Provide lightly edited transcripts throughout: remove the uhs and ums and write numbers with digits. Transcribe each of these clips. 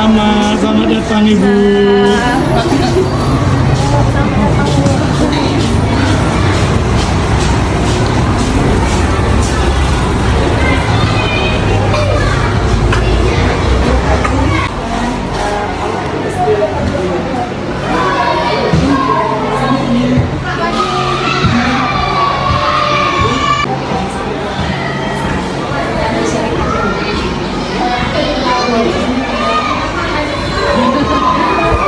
Sama-sama, selamat datang Ibu.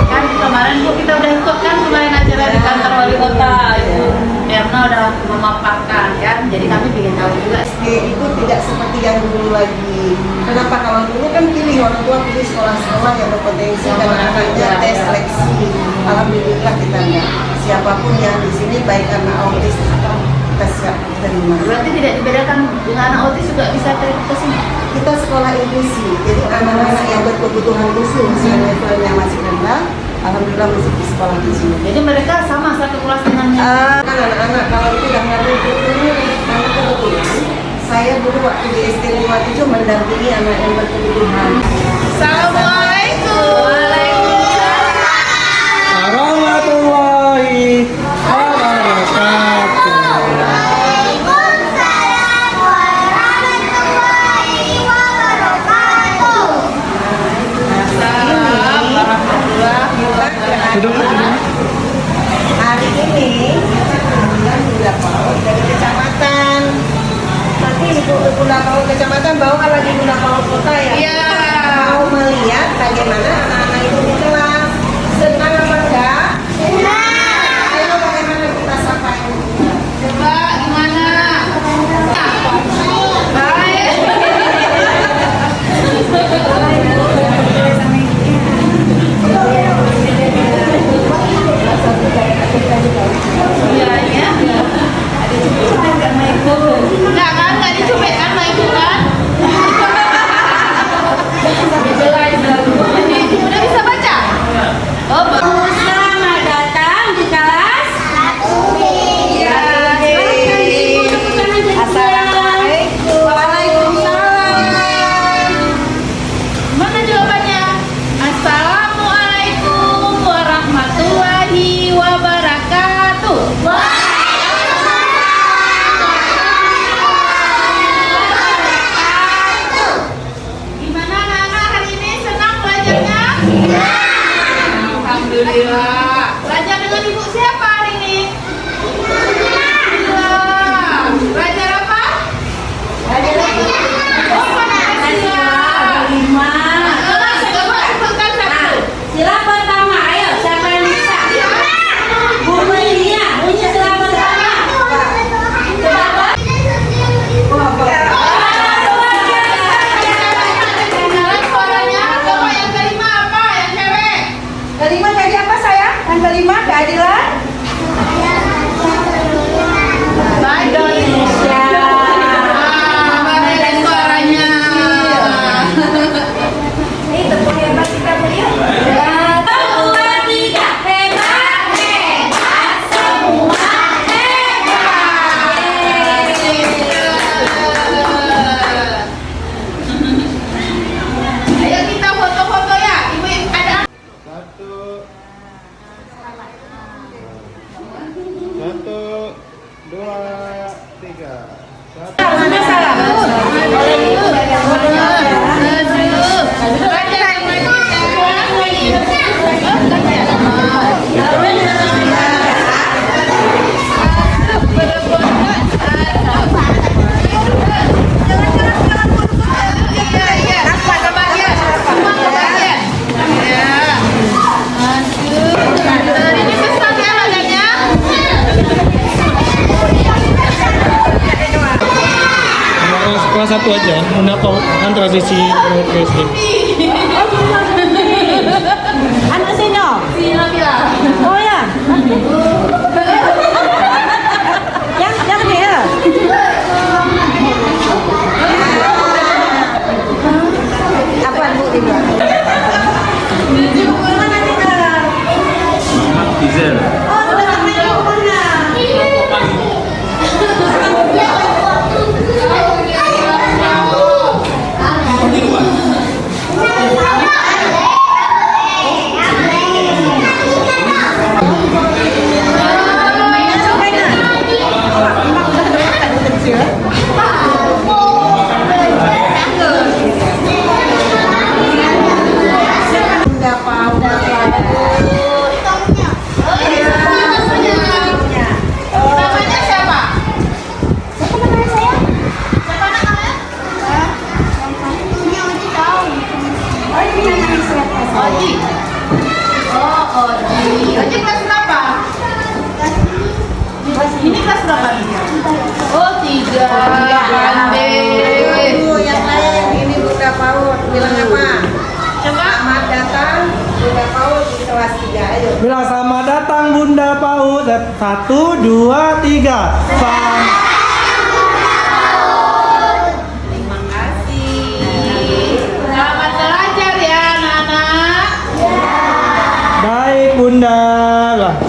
Kan kemarin Bu kita udah ikut kan kemarin acara di kantor wali kota Ibu Erna udah memaparkan kan, jadi kami ingin tahu juga. Itu tidak seperti yang dulu lagi. Kenapa? Kalau dulu kan pilih orang tua pilih sekolah-sekolah yang berpotensi dan anaknya tes seleksi. Alhamdulillah kita enggak. Siapapun yang di sini baik anak autis kita siap terima. Berarti tidak dibedakan dengan anak autis juga bisa ke sini. Kita sekolah inklusi, jadi anak-anak yang berkebutuhan khusus yang levelnya masih rendah, alhamdulillah masih di sekolah di sini. Jadi mereka sama satu kelas dengan Kan anak-anak kalau itu udah ngerti karena kebetulan saya dulu waktu di SD 57 mendampingi anak yang berkebutuhan. Assalamualaikum. Warahmatullahi wabarakatuh. Duduk. Hari ini kita Bunda Paut dari kecamatan. Nanti Ibu Bunda Paut kecamatan bawa lagi Bunda Paut kota ya. Iya. Mau melihat bagaimana anak-anak itu di kelas. Senang apa enggak? Senang. Ayo bagaimana kita sampaikan? Coba gimana? Baik. Iya ya. Enggak kan? Enggak dicubit kan Mbak Ibu kan? Udah bisa baca? Oh, Selamat datang di kelas 1B. ya. Assalamualaikum. Waalaikumsalam. Mana jawabannya? Assalamualaikum warahmatullahi wabarakatuh. Gimana anak-anak hari ini senang belajarnya? Alhamdulillah. Belajar dengan ibu siapa hari ini? Alhamdulillah. Belajar apa? Oh, Pancasila. Coba sebutkan satu. Sila pertama, ayo siapa yang bisa? Bu Melia, bunyi sila pertama. Kenalan suaranya. Coba yang kelima apa? Yang cewek. Kelima tadi apa sayang? Yang kelima keadilan. Baik. Indonesia. Baik dari suaranya. Ini tepuk hebat kita beliau. Satu, dua, tiga. Hebat, hebat, semua hebat. Ayo kita foto-foto ya. Ibu ada. Satu, dua, tiga. Kelas satu aja, Bunda Paut kan tradisi SD. Anak sini. Sila bila. Oh ya. Yang dia. Apa Bu di belakang? Diesel. Oh, sudah sampai di rumahnya. Bilang selamat datang Bunda PAUD. 1, 2, 3. Terima kasih. Selamat belajar ya anak-anak. Baik Bunda. Lah.